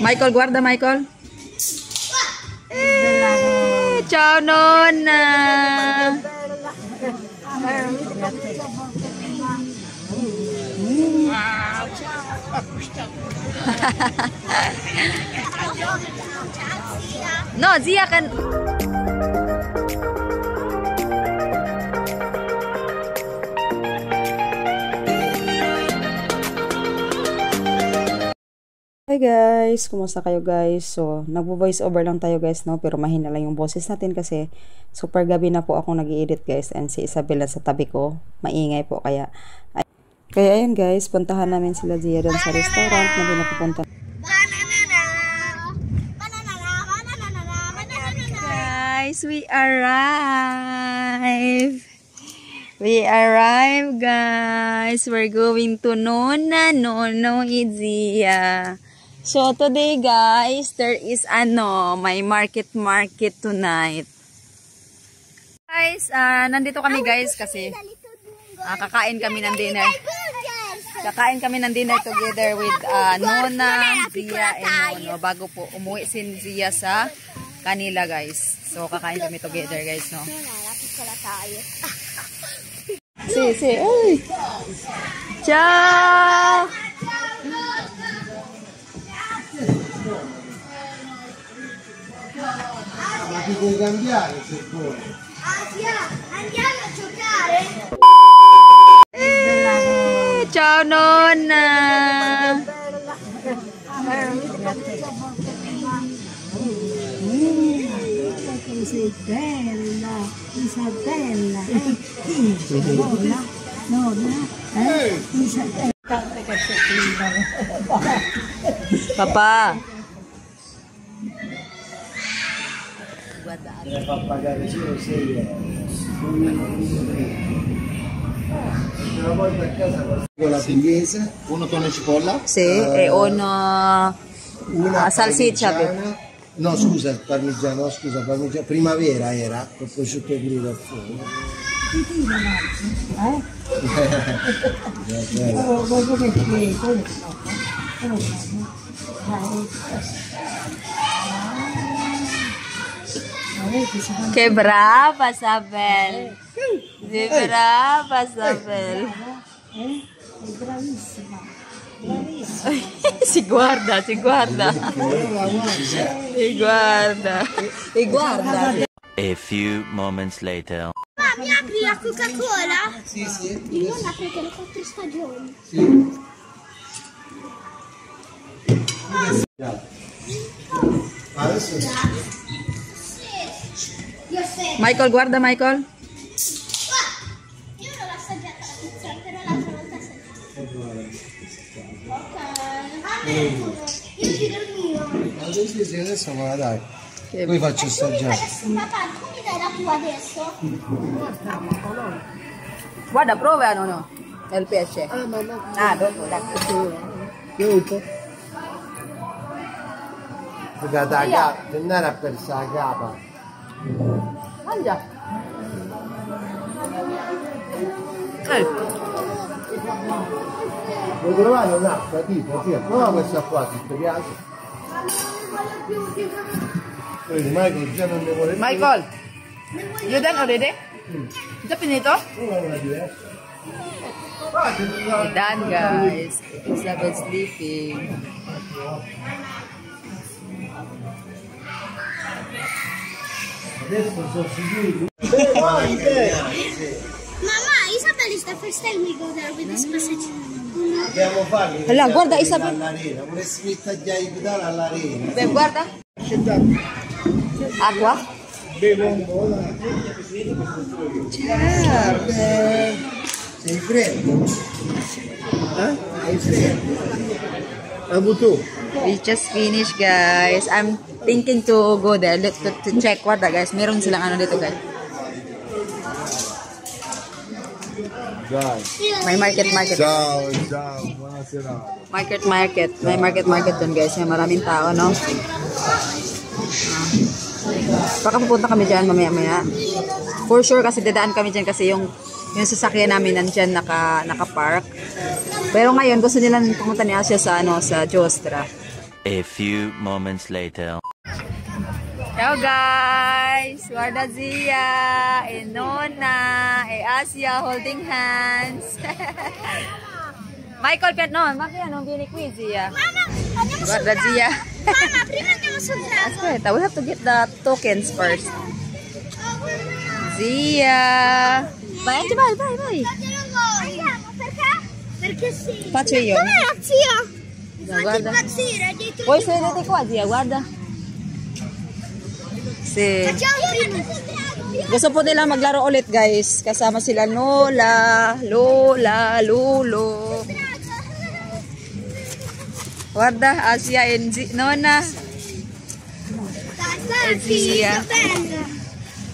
Michael, guarda Michael. Ciao nonna. No, zia kan. Hi guys, kumusta kayo guys? So, nagvo-voice over lang tayo guys, no? Pero mahina lang yung boses natin kasi super gabi na po ako nag-i-edit guys, and si Isabella sa tabi ko, maingay po kaya ayun guys, puntahan namin sila Zia doon sa restaurant na pinapupunta. Guys, we arrive. We arrive guys. We're going to Nona Nono Zia. So today guys, there is my market tonight. Guys, nandito kami guys kasi kakain kami ng dinner. Kakain kami ng dinner together with Nona, Zia, and Nono bago po umuwi si Zia sa kanila guys. So kakain kami together guys, no. Si, ay. Ciao. Ma ti puoi cambiare se vuoi. Andiamo a giocare. Ciao nonna. Sei bella, Isabella. Nonna, Isabella. Papa. Me fa pagare solo 6 euro. Una volta a casa con la pugliese, uno tonno e cipolla. Sì, e uno salsiccia. No, scusa, parmigiano, primavera era, con prosciutto crudo al forno. Che brava Sabel. Che brava Sabel. Bravissima. Si guarda. Si guarda. A few moments later. Ma mi apri la Coca-Cola? Sì. Io non apro le 4 stagioni. Sì. Adesso Michael, guarda Michael. Io non l'ho assaggiata la pizza, però l'altra volta io giro il mio. Sì, adesso me la dai. Poi faccio assaggiare. Adesso papà, tu mi dai la tua adesso? Guarda, prova no. Il pesce. Dopo, dai. Tutto. Perché andare a pensare la capa. Mangia. Vuoi trovare un'acqua tipo? Prova questa qua, se ti piace. Vedi, Michael già non ne vuole più. Michael, you done already? Già finito? Una diversa. Done guys. Isabel sleeping. Adesso sono sicuro. Mamma, Isabel is the first time we go there with this passage. Dobbiamo farli. Allora, guarda Isabel. All'arena, vorresti mettere i pedali all'arena. Beh, guarda. Acqua. Bevo un po'. Ciao. Sei freddo? Sei freddo? Avuto. We just finished guys. I'm thinking to go there to check. Guarda guys, meron silang ano dito guys. May market. Ciao, buonasera. Market. May market dun guys. May maraming tao, no? Baka pupunta kami dyan mamaya-maya. For sure kasi dadaan kami dyan kasi yung Yung sasakyan namin nandyan naka-park. Pero ngayon gusto nilang pumunta ni Asia sa sa Giostra. A few moments later. Ciao guys! Guarda Zia e Nonna e Asia holding hands. Michael Piano, ma che non vieni qui Zia? Mamma, andiamo sul Guarda drago. Zia. Mamma, prima andiamo sul drago. Aspetta, we have to get the tokens first. Zia! Vai, vai, vai, vai! Andiamo, perché? Perché sì. Faccio io. Dov'è la zia? Guarda. Impazzire, dietro Vuoi di sedere qua, Zia? Guarda. Sì. Facciamo prima. Gusto po nila maglaro ulit, guys. Kasama sila Lola, Lolo. Guarda, Asia e Nonna. Dai, zia. bella.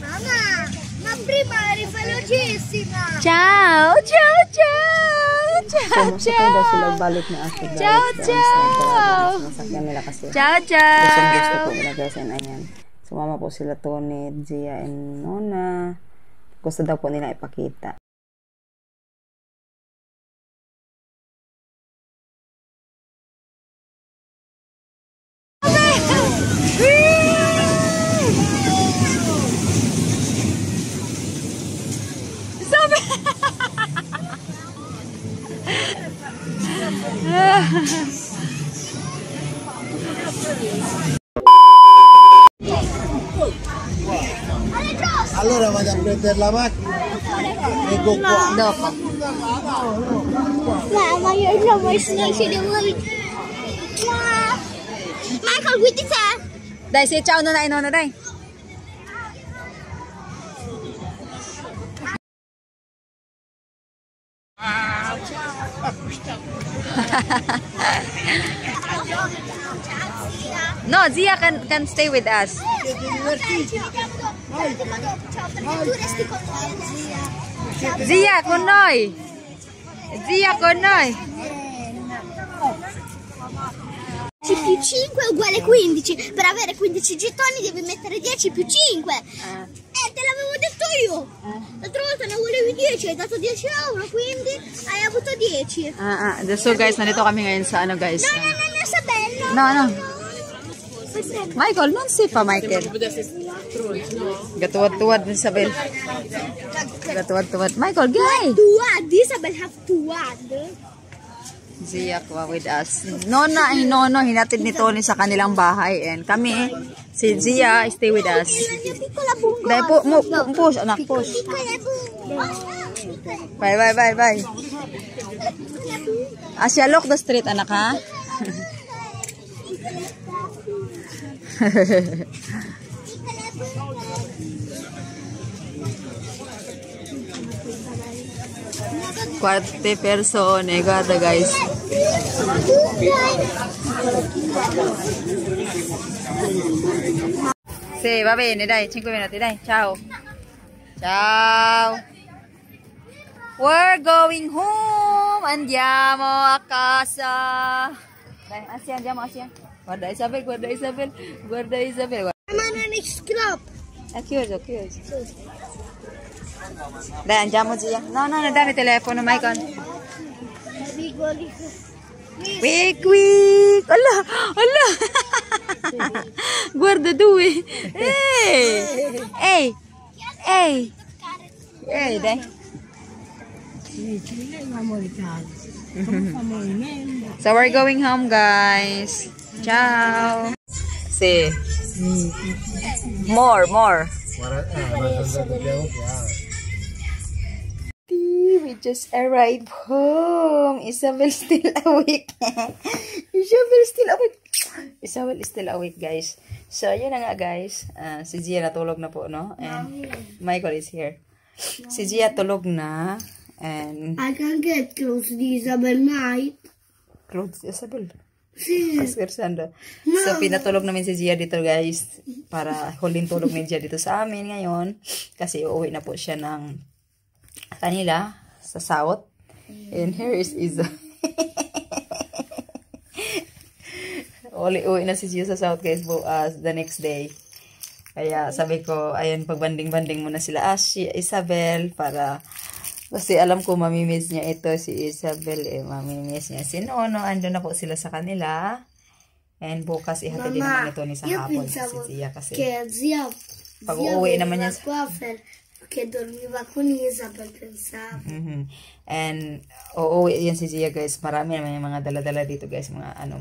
Mamma, ma prima eri velocissima. Ciao, ciao, ciao. Ciao, Masakyan daw sila ciao. balik na Ate guys. Ciao, ciao. Masakyan nila kasi. Ciao, Gustong gusto po ciao. nila guys. And ayan. Sumama po sila Tony, Zia, and Nona. Gusto daw po nila ipakita. Allora vado a prendere la macchina e go qua. Dopo. Mamma, io non vuoi snoci di voi. Michael, guidi te. Dai, say ciao Nonna e Nonna, dai. No, Zia can stay with us. Ci vediamo dopo. Ciao, perché tu resti con noi, zia. Zia con noi. Zia con noi. 10 più 5 è uguale 15. Per avere 15 gettoni devi mettere 10 più 5. Te l'avevo detto io. L'altra volta ne volevi 10, hai dato 10 euro, quindi hai avuto 10. So guys, nandito kami ngayon sa guys. No, no, no, sa bello. No. Michael, non si pa, Michael. Gatuwad-tuwad din Isabel. Gatuwad-tuwad. Michael, gay! Tuwad, Isabel have tuwad. Zia with us. Nonna ay Nono, hinatid ni Tony sa kanilang bahay. And kami, si Zia, stay with us. Piccola bungo. Dahil push, anak, push. Piccola bungo. Bye. Asya, look the street, anak, ha? Quante persone, guarda guys. Sì, va bene, dai, 5 minuti, dai, ciao. Ciao. We're going home. Andiamo a casa. Dai, Asia, andiamo, Asia. Guarda Isabel, guarda Isabel. Guarda Isabel. Ma non è scrop. È chiuso. Dai, andiamo Zia. No, dammi il telefono, Michael. Quick. Allah. Guarda due. Ehi, dai. So we're going home, guys. Ciao. Sì. More. We just arrived home. Isabel still awake. Isabel is still awake, guys. So, yun na nga, guys. Si Zia natulog na po, no? And Michael is here. Si Zia tulog na. And I can get close to Isabel night. clothes Isabel. Sì. Paskersando. So, pinatulog namin si Zia dito, guys. Para huling tulog ni Zia dito sa amin ngayon. Kasi uuwi na po siya ng kanila sa South. And here is Isa. Uwi na si Zia sa South, guys, the next day. Kaya sabi ko, ayun, pagbanding-banding muna sila Isabel para Kasi alam ko mamimiss niya ito si Isabel mamimiss niya si Nono. Ando na po sila sa kanila. And bukas ihatid din naman ito ni sa hapon si Zia kasi pag uuwi naman yan che dormiva con Isabel, pensavo. And uuwi yan si Zia guys. Marami naman yung mga dala-dala dito guys. Mga ano,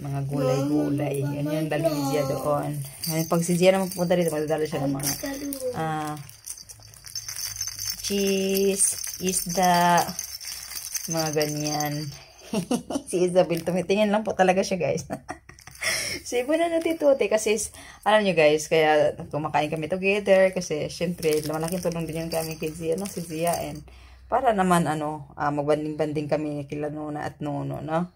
mga gulay-gulay. Yun yung dala ni Zia doon. And pag si Zia naman pupunta dito, magdadala siya ng mga cheese, isda, mga ganyan. Si Isabel, tumitingin lang po talaga siya guys. Sibo na natituti kasi alam nyo guys, kaya kumakain kami together kasi syempre malaking tulong din yung kami kay Zia, no? Si Zia, and para naman magbanding-banding kami kila Nona at Nono, no?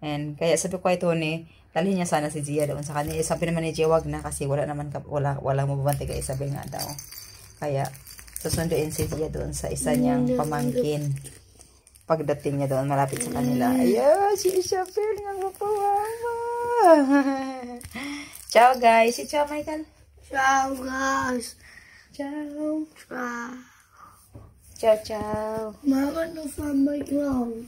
And kaya sabi ko kay Tony, dalhin niya sana si Zia doon sa kanya. Sabi naman ni Zia, wag na kasi wala mababantay kay Isabel nga daw. Kaya susunduin si Zia doon sa isa niyang pamangkin. Pagdating niya doon, malapit sa kanila. Ayan, si Isabel nga mapawawa. Ciao guys. Ciao Michael. Ciao guys. Ciao. Ciao. Ciao, ciao. Mama non fa mai clown.